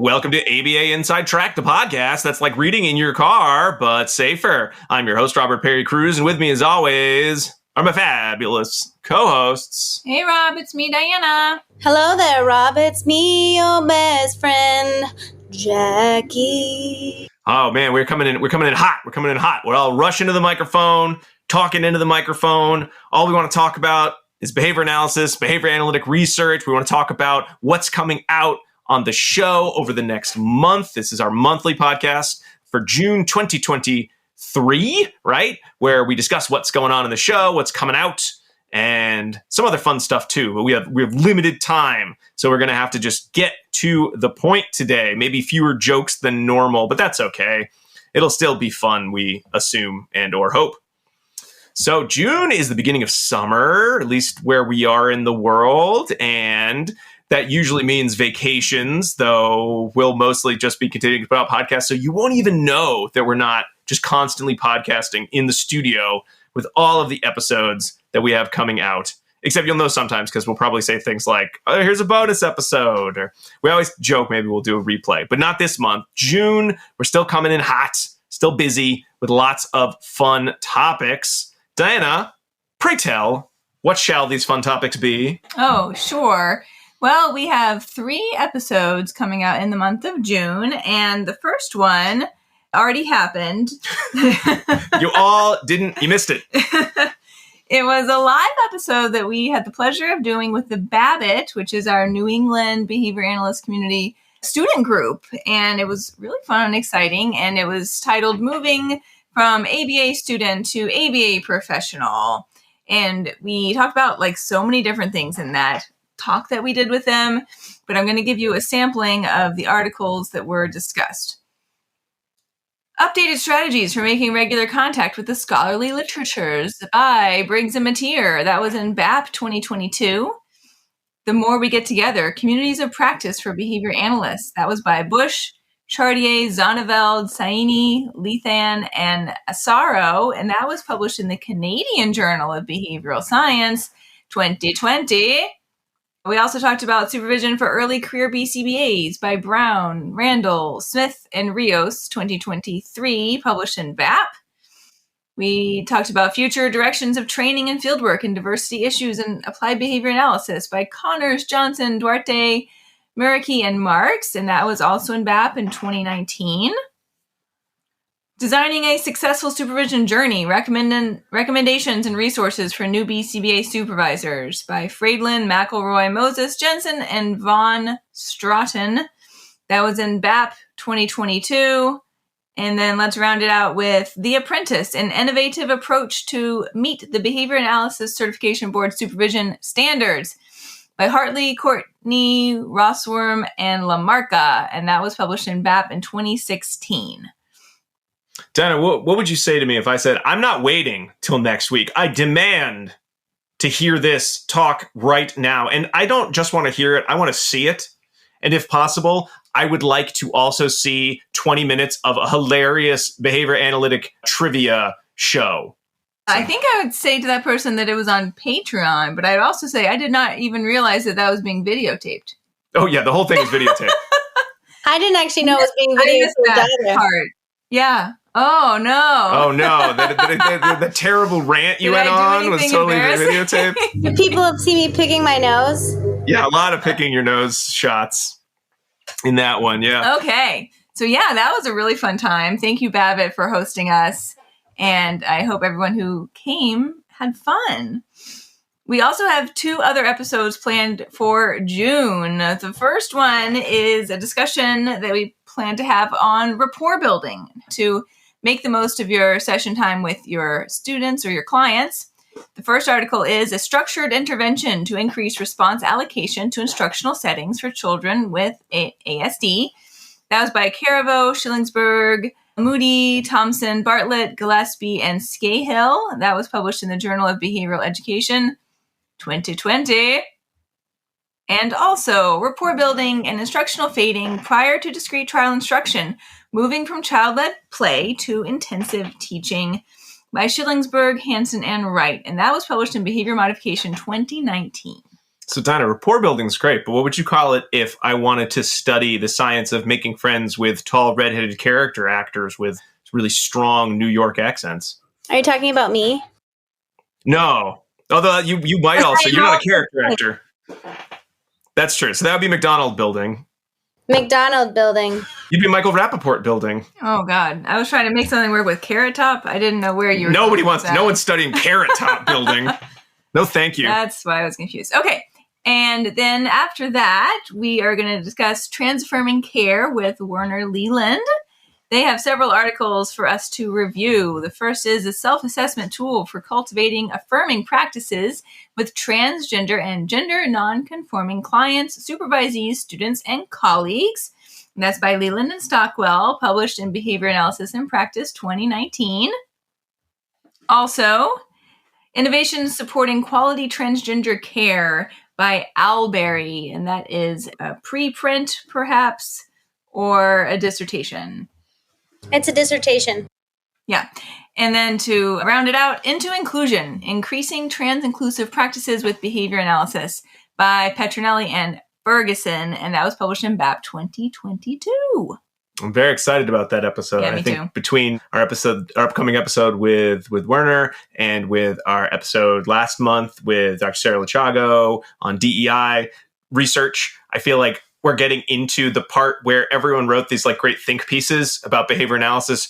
Welcome to ABA Inside Track, the podcast that's like reading in your car, but safer. I'm your host, Robert Perry Cruz, and with me, as always, are my fabulous co-hosts. Hey, Rob, it's me, Diana. Hello there, Rob. It's me, your best friend, Jackie. Oh man, we're coming in hot. We're all rushing to the microphone, talking into the microphone. All we want to talk about is behavior analysis, behavior analytic research. We want to talk about what's coming out on the show over the next month. This is our monthly podcast for June 2023, right? Where we discuss what's going on in the show, what's coming out, and some other fun stuff too. But we have limited time, so we're going to have to just get to the point today. Maybe fewer jokes than normal, but that's okay. It'll still be fun, we assume and or hope. So June is the beginning of summer, at least where we are in the world, and that usually means vacations, though we'll mostly just be continuing to put out podcasts, so you won't even know that we're not just constantly podcasting in the studio with all of the episodes that we have coming out. Except you'll know sometimes because we'll probably say things like, oh, here's a bonus episode. Or we always joke maybe we'll do a replay, but not this month. June, we're still coming in hot, still busy with lots of fun topics. Diana, pray tell, what shall these fun topics be? Oh, sure. Well, we have 3 episodes coming out in the month of June, and the first one already happened. You missed it. It was a live episode that we had the pleasure of doing with the Babbitt, which is our New England behavior analyst community student group. And it was really fun and exciting. And it was titled Moving from ABA Student to ABA Professional. And we talked about like so many different things in that talk that we did with them. But I'm going to give you a sampling of the articles that were discussed. Updated strategies for making regular contact with the scholarly literatures by Briggs and Mateer. That was in BAP 2022. The More We Get Together, Communities of Practice for Behavior Analysts. That was by Bush, Chartier, Zonneveld, Saini, Lethan, and Asaro. And that was published in the Canadian Journal of Behavioral Science 2020. We also talked about Supervision for Early Career BCBAs by Brown, Randall, Smith, and Rios, 2023, published in BAP. We talked about Future Directions of Training and Fieldwork in Diversity Issues and Applied Behavior Analysis by Connors, Johnson, Duarte, Muraki, and Marks, and that was also in BAP in 2019. Designing a Successful Supervision Journey, Recommendations and Resources for New BCBA Supervisors by Friedland, McElroy, Moses, Jensen, and Von Stratton. That was in BAP 2022. And then let's round it out with The Apprentice, an innovative approach to meet the Behavior Analysis Certification Board supervision standards by Hartley, Courtney, Rossworm, and Lamarca. And that was published in BAP in 2016. Dana, what would you say to me if I said, I'm not waiting till next week. I demand to hear this talk right now. And I don't just want to hear it. I want to see it. And if possible, I would like to also see 20 minutes of a hilarious behavior analytic trivia show. I think I would say to that person that it was on Patreon, but I'd also say I did not even realize that was being videotaped. Oh, yeah, the whole thing is videotaped. I didn't actually know it was being videotaped. Part. Yeah. Oh, no. Oh, no. The terrible rant you went on was totally videotaped. Do people see me picking my nose? Yeah, a lot of picking your nose shots in that one, yeah. Okay. So, yeah, that was a really fun time. Thank you, Babbitt, for hosting us. And I hope everyone who came had fun. We also have 2 other episodes planned for June. The first one is a discussion that we plan to have on rapport building to make the most of your session time with your students or your clients. The first article is a structured intervention to increase response allocation to instructional settings for children with ASD. That was by Caravo, Schillingsburg, Moody, Thompson, Bartlett, Gillespie, and Scahill. That was published in the Journal of Behavioral Education 2020. And also, rapport building and instructional fading prior to discrete trial instruction, moving from child-led play to intensive teaching by Schillingsburg, Hansen, and Wright. And that was published in Behavior Modification 2019. So, Dinah, rapport building is great, but what would you call it if I wanted to study the science of making friends with tall, redheaded character actors with really strong New York accents? Are you talking about me? No. Although you might also. You're not a character actor. That's true. So that would be McDonald building. McDonald building. You'd be Michael Rappaport building. Oh, God. I was trying to make something work with Carrot Top. I didn't know where you were. Nobody wants. No one's studying Carrot Top building. No, thank you. That's why I was confused. Okay. And then after that, we are going to discuss Trans-Affirming Care with Werner Leland. They have several articles for us to review. The first is a self-assessment tool for cultivating affirming practices with transgender and gender non-conforming clients, supervisees, students, and colleagues. And that's by Leland and Stockwell, published in Behavior Analysis and Practice 2019. Also, Innovations Supporting Quality Transgender Care by Alberry, and that is a preprint, perhaps, or a dissertation. It's a dissertation. Yeah. And then to round it out, Into Inclusion, Increasing Trans-Inclusive Practices with Behavior Analysis by Petronelli and Ferguson, and that was published in BAP 2022. I'm very excited about that episode. Yeah, I me think too. between our upcoming episode with Werner and with our episode last month with Dr. Sarah Lachago on DEI research, I feel like we're getting into the part where everyone wrote these like great think pieces about behavior analysis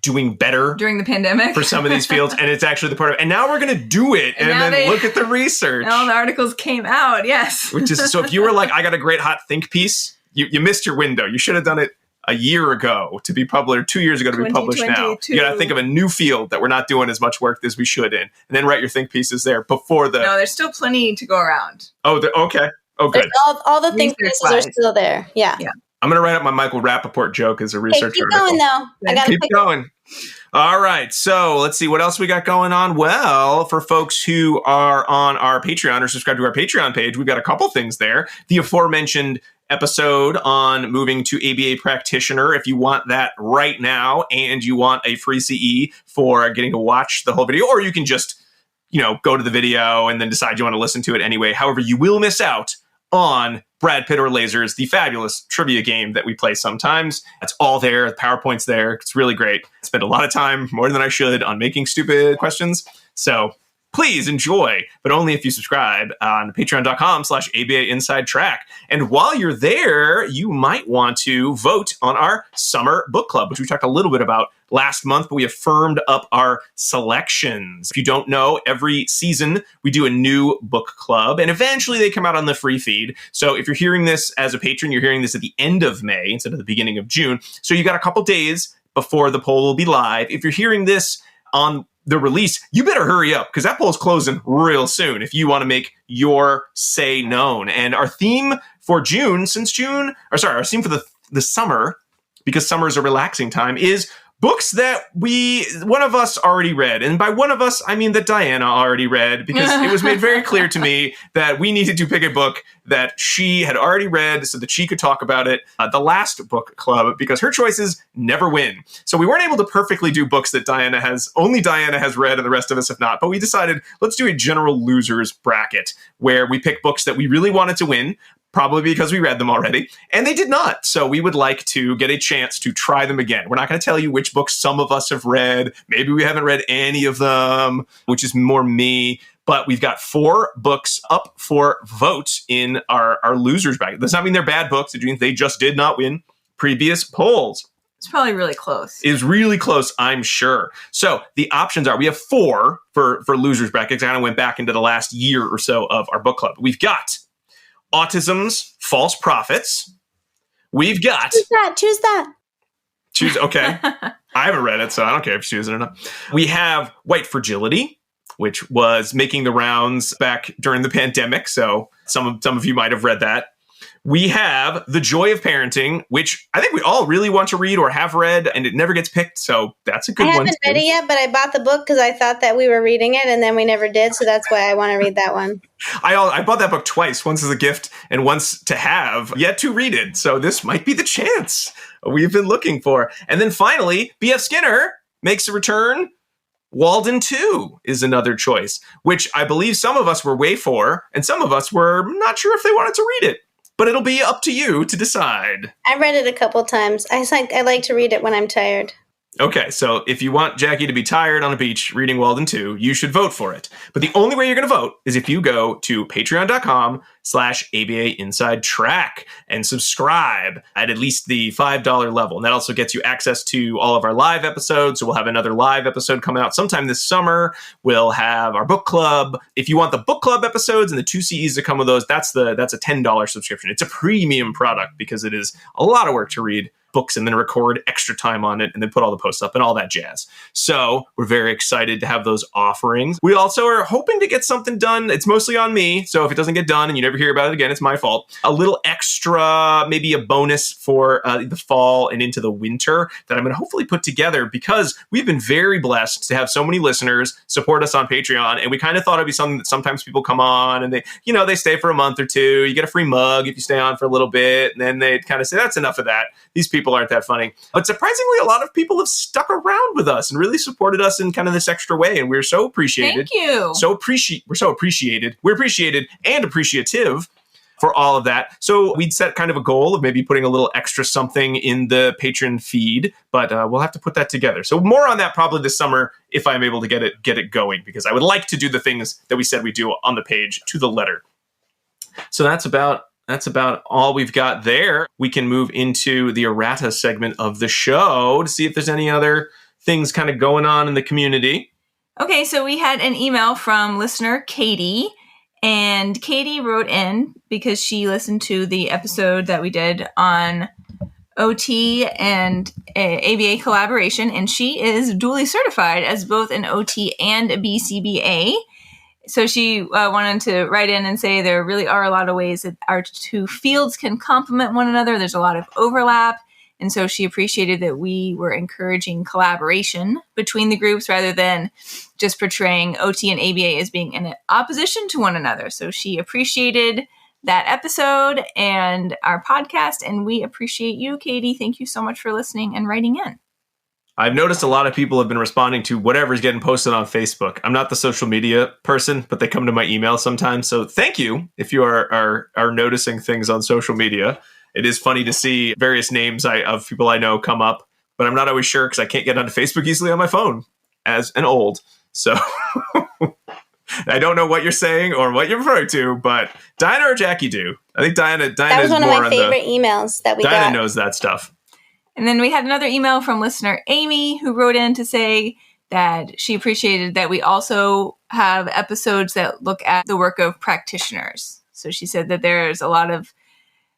doing better During the pandemic. for some of these fields. And it's actually the part of, and now we're going to do it and then look at the research. All the articles came out, yes. Which is, so if you were like, I got a great hot think piece, you missed your window. You should have done it a year ago to be published, or 2 years ago to be published now. You got to think of a new field that we're not doing as much work as we should in, and then write your think pieces there before the... No, there's still plenty to go around. Oh, okay. Oh, good. All the think pieces are still there. Yeah. I'm going to write up my Michael Rappaport joke as a research keep article. going, though. I gotta Keep going. All right. So let's see. What else we got going on? Well, for folks who are on our Patreon or subscribe to our Patreon page, we've got a couple things there. The aforementioned episode on moving to ABA practitioner, if you want that right now and you want a free CE for getting to watch the whole video, or you can just, go to the video and then decide you want to listen to it anyway. However, you will miss out on Brad Pitt or Lasers, the fabulous trivia game that we play sometimes. It's all there. The PowerPoint's there. It's really great. I spend a lot of time, more than I should, on making stupid questions. So please enjoy, but only if you subscribe on patreon.com/ABA Inside Track. And while you're there, you might want to vote on our summer book club, which we talked a little bit about last month, but we have firmed up our selections. If you don't know, every season we do a new book club, and eventually they come out on the free feed. So if you're hearing this as a patron, you're hearing this at the end of May instead of the beginning of June. So you got a couple days before the poll will be live. If you're hearing this on the release, you better hurry up because that poll's closing real soon if you want to make your say known. And our theme for our theme for the summer, because summer is a relaxing time, is books that one of us already read. And by one of us, I mean that Diana already read, because it was made very clear to me that we needed to pick a book that she had already read so that she could talk about it, the last book club, because her choices never win. So we weren't able to perfectly do books that only Diana has read and the rest of us have not. But we decided, let's do a general losers bracket where we pick books that we really wanted to win, probably because we read them already, and they did not. So we would like to get a chance to try them again. We're not going to tell you which books some of us have read. Maybe we haven't read any of them, which is more me. But we've got 4 books up for vote in our losers bracket. Does not mean they're bad books. It means they just did not win previous polls. It's probably really close. It is really close, I'm sure. So the options are, we have 4 for losers brackets. I kind of went back into the last year or so of our book club. We've got Autism's False Prophets. We've got... Choose that. Okay. I haven't read it, so I don't care if you choose it or not. We have White Fragility, which was making the rounds back during the pandemic, so some of you might have read that. We have The Joy of Parenting, which I think we all really want to read or have read, and it never gets picked, so that's a good one. I haven't read it yet, but I bought the book because I thought that we were reading it, and then we never did, so that's why I want to read that one. I bought that book twice, once as a gift and once to have, yet to read it, so this might be the chance we've been looking for. And then finally, B.F. Skinner makes a return Walden 2 is another choice, which I believe some of us were way for, and some of us were not sure if they wanted to read it. But it'll be up to you to decide. I read it a couple times. I like to read it when I'm tired. Okay, so if you want Jackie to be tired on a beach reading Walden 2, you should vote for it. But the only way you're going to vote is if you go to patreon.com/ABA Inside Track and subscribe at least the $5 level. And that also gets you access to all of our live episodes. So we'll have another live episode coming out sometime this summer. We'll have our book club. If you want the book club episodes and the 2 CEs to come with those, that's a $10 subscription. It's a premium product because it is a lot of work to read books and then record extra time on it and then put all the posts up and all that jazz. So we're very excited to have those offerings. We also are hoping to get something done. It's mostly on me. So if it doesn't get done and you never hear about it again, it's my fault. A little extra, maybe a bonus for the fall and into the winter that I'm going to hopefully put together because we've been very blessed to have so many listeners support us on Patreon. And we kind of thought it'd be something that sometimes people come on and they stay for a month or two. You get a free mug if you stay on for a little bit. And then they kind of say, that's enough of that. These people aren't that funny. But surprisingly, a lot of people have stuck around with us and really supported us in kind of this extra way. And we're so appreciated. Thank you. We're so appreciated. We're appreciated and appreciative for all of that. So we'd set kind of a goal of maybe putting a little extra something in the patron feed, but we'll have to put that together. So more on that probably this summer if I'm able to get it going, because I would like to do the things that we said we do on the page to the letter. So that's about all we've got there. We can move into the errata segment of the show to see if there's any other things kind of going on in the community. Okay, so we had an email from listener Katie, and Katie wrote in because she listened to the episode that we did on OT and ABA collaboration, and she is duly certified as both an OT and a BCBA. So she wanted to write in and say there really are a lot of ways that our two fields can complement one another. There's a lot of overlap. And so she appreciated that we were encouraging collaboration between the groups rather than just portraying OT and ABA as being in opposition to one another. So she appreciated that episode and our podcast. And we appreciate you, Katie. Thank you so much for listening and writing in. I've noticed a lot of people have been responding to whatever's getting posted on Facebook. I'm not the social media person, but they come to my email sometimes. So thank you if you are noticing things on social media. It is funny to see various names of people I know come up, but I'm not always sure because I can't get onto Facebook easily on my phone as an old. So I don't know what you're saying or what you're referring to, but Diana or Jackie do. I think Diana that was one of my favorite emails that we got. Diana knows that stuff. And then we had another email from listener Amy who wrote in to say that she appreciated that we also have episodes that look at the work of practitioners. So she said that there's a lot of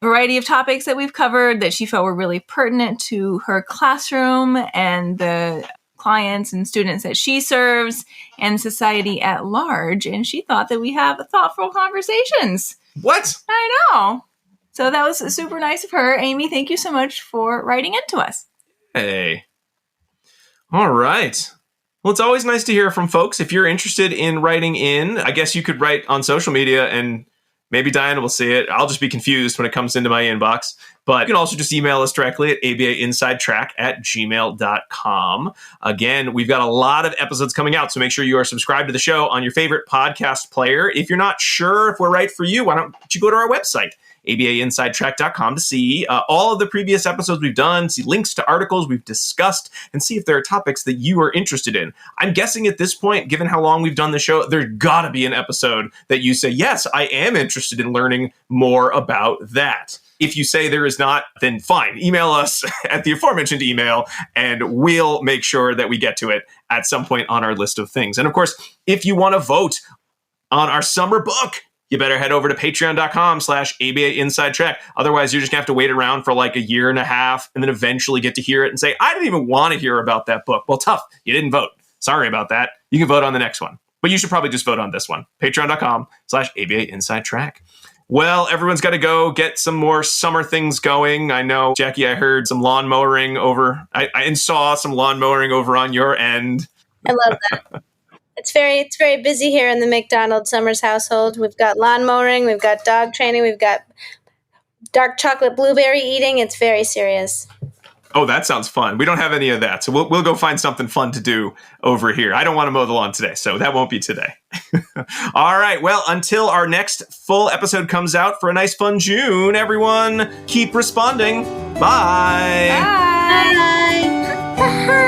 variety of topics that we've covered that she felt were really pertinent to her classroom and the clients and students that she serves and society at large. And she thought that we have thoughtful conversations. What? I know. So that was super nice of her. Amy, thank you so much for writing into us. Hey. All right. Well, it's always nice to hear from folks. If you're interested in writing in, I guess you could write on social media and maybe Diana will see it. I'll just be confused when it comes into my inbox. But you can also just email us directly at abainsidetrack@gmail.com. Again, we've got a lot of episodes coming out, so make sure you are subscribed to the show on your favorite podcast player. If you're not sure if we're right for you, why don't you go to our website, abainsidetrack.com, to see all of the previous episodes we've done, see links to articles we've discussed, and see if there are topics that you are interested in. I'm guessing at this point, given how long we've done the show, there's got to be an episode that you say, yes, I am interested in learning more about that. If you say there is not, then fine. Email us at the aforementioned email, and we'll make sure that we get to it at some point on our list of things. And of course, if you want to vote on our summer book, you better head over to patreon.com/ABA Inside Track. Otherwise, you're just going to have to wait around for like a year and a half and then eventually get to hear it and say, I didn't even want to hear about that book. Well, tough. You didn't vote. Sorry about that. You can vote on the next one. But you should probably just vote on this one. Patreon.com/ABA Inside Track. Well, everyone's got to go get some more summer things going. I know, Jackie, I heard some lawn mowing over. I saw some lawn mowing over on your end. I love that. It's very busy here in the McDonald Summers household. We've got lawn mowing, we've got dog training, we've got dark chocolate blueberry eating. It's very serious. Oh, that sounds fun. We don't have any of that. So we'll go find something fun to do over here. I don't want to mow the lawn today, so that won't be today. All right. Well, until our next full episode comes out for a nice, fun June, everyone, keep responding. Bye. Bye. Bye.